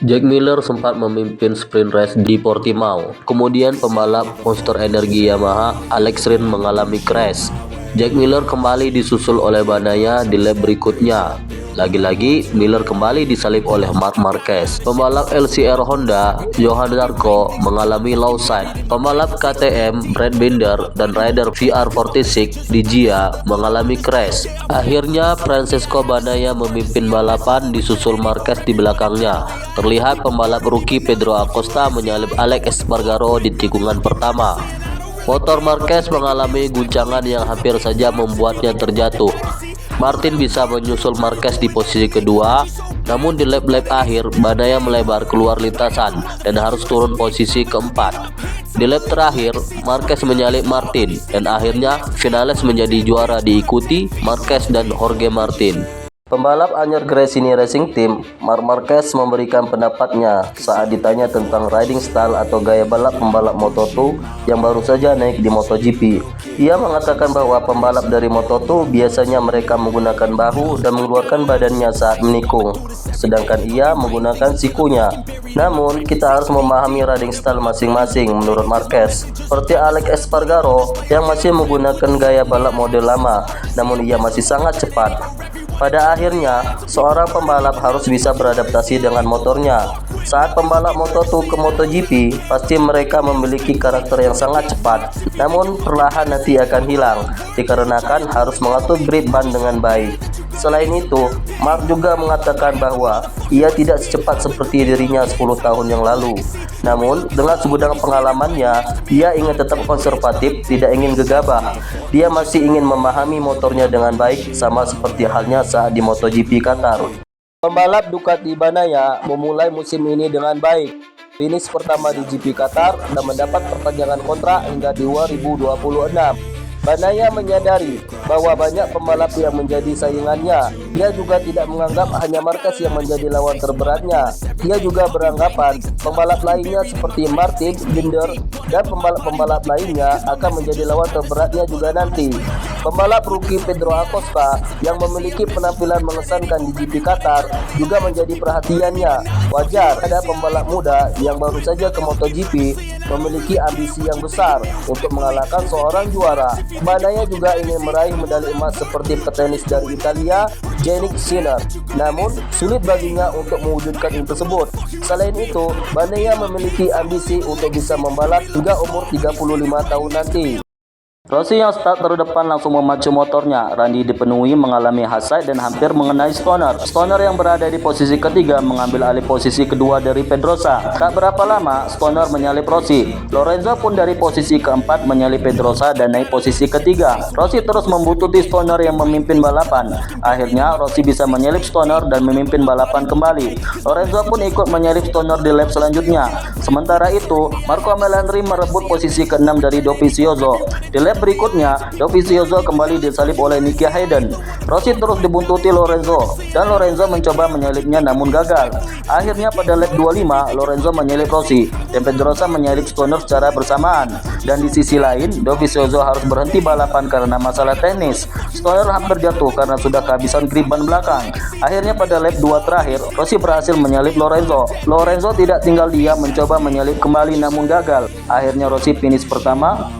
Jack Miller sempat memimpin sprint race di Portimao. Kemudian pembalap Monster Energi Yamaha Alex Rins mengalami crash. Jack Miller kembali disusul oleh Bagnaia di lap berikutnya. Lagi-lagi Miller kembali disalip oleh Marc Marquez. Pembalap LCR Honda Johan Zarco mengalami low side. Pembalap KTM Brad Binder dan rider VR46 di Gia mengalami crash. Akhirnya Francesco Bagnaia memimpin balapan disusul Marquez di belakangnya. Terlihat pembalap rookie Pedro Acosta menyalip Alex Espargaro di tikungan pertama. Motor Marquez mengalami guncangan yang hampir saja membuatnya terjatuh. Martin bisa menyusul Marquez di posisi kedua, namun di lap-lap akhir Bagnaia melebar keluar lintasan dan harus turun posisi keempat. Di lap terakhir, Marquez menyalip Martin dan akhirnya finalis menjadi juara diikuti Marquez dan Jorge Martin. Pembalap anyar Gresini Racing Team, Marc Marquez memberikan pendapatnya saat ditanya tentang riding style atau gaya balap pembalap Moto2 yang baru saja naik di MotoGP. Ia mengatakan bahwa pembalap dari Moto2 biasanya mereka menggunakan bahu dan mengeluarkan badannya saat menikung, sedangkan ia menggunakan sikunya. Namun, kita harus memahami riding style masing-masing menurut Marquez. Seperti Alex Espargaro yang masih menggunakan gaya balap model lama, namun ia masih sangat cepat. Pada akhirnya, seorang pembalap harus bisa beradaptasi dengan motornya. Saat pembalap Moto2 ke MotoGP, pasti mereka memiliki karakter yang sangat cepat. Namun, perlahan nanti akan hilang, dikarenakan harus mengatur grip ban dengan baik. Selain itu, Marc juga mengatakan bahwa ia tidak secepat seperti dirinya 10 tahun yang lalu. Namun, dengan segudang pengalamannya, ia ingin tetap konservatif, tidak ingin gegabah. Dia masih ingin memahami motornya dengan baik, sama seperti halnya saat di MotoGP Qatar. Pembalap Ducati Bagnaia memulai musim ini dengan baik. Finish pertama di GP Qatar dan mendapat perpanjangan kontrak hingga 2026. Bagnaia menyadari bahwa banyak pembalap yang menjadi saingannya. Dia juga tidak menganggap hanya Marquez yang menjadi lawan terberatnya. Dia juga beranggapan pembalap lainnya seperti Martin, Binder, dan pembalap-pembalap lainnya akan menjadi lawan terberatnya juga nanti. Pembalap rookie Pedro Acosta yang memiliki penampilan mengesankan di GP Qatar juga menjadi perhatiannya. Wajar ada pembalap muda yang baru saja ke MotoGP memiliki ambisi yang besar untuk mengalahkan seorang juara. Bagnaia juga ingin meraih medali emas seperti petenis dari Italia, Jannik Sinner. Namun, sulit baginya untuk mewujudkan hal tersebut. Selain itu, Bagnaia memiliki ambisi untuk bisa membalap hingga umur 35 tahun nanti. Rossi yang start terdepan langsung memacu motornya. Randy dipenuhi mengalami hot dan hampir mengenai Stoner. Stoner yang berada di posisi ketiga mengambil alih posisi kedua dari Pedrosa. Tak berapa lama, Stoner menyalip Rossi. Lorenzo pun dari posisi keempat menyalip Pedrosa dan naik posisi ketiga. Rossi terus membuntuti Stoner yang memimpin balapan. Akhirnya, Rossi bisa menyalip Stoner dan memimpin balapan kembali. Lorenzo pun ikut menyalip Stoner di lap selanjutnya. Sementara itu, Marco Melandri merebut posisi ke-6 dari Dovizioso. Di lap berikutnya, Dovizioso kembali disalip oleh Nicky Hayden. Rossi terus dibuntuti Lorenzo, dan Lorenzo mencoba menyalipnya namun gagal. Akhirnya pada lap 25, Lorenzo menyalip Rossi, dan Pedrosa menyalip Stoner secara bersamaan. Dan di sisi lain, Dovizioso harus berhenti balapan karena masalah teknis. Stoner hampir jatuh karena sudah kehabisan grip ban belakang. Akhirnya pada lap 2 terakhir, Rossi berhasil menyalip Lorenzo. Lorenzo tidak tinggal diam, mencoba menyalip kembali namun gagal. Akhirnya Rossi finish pertama,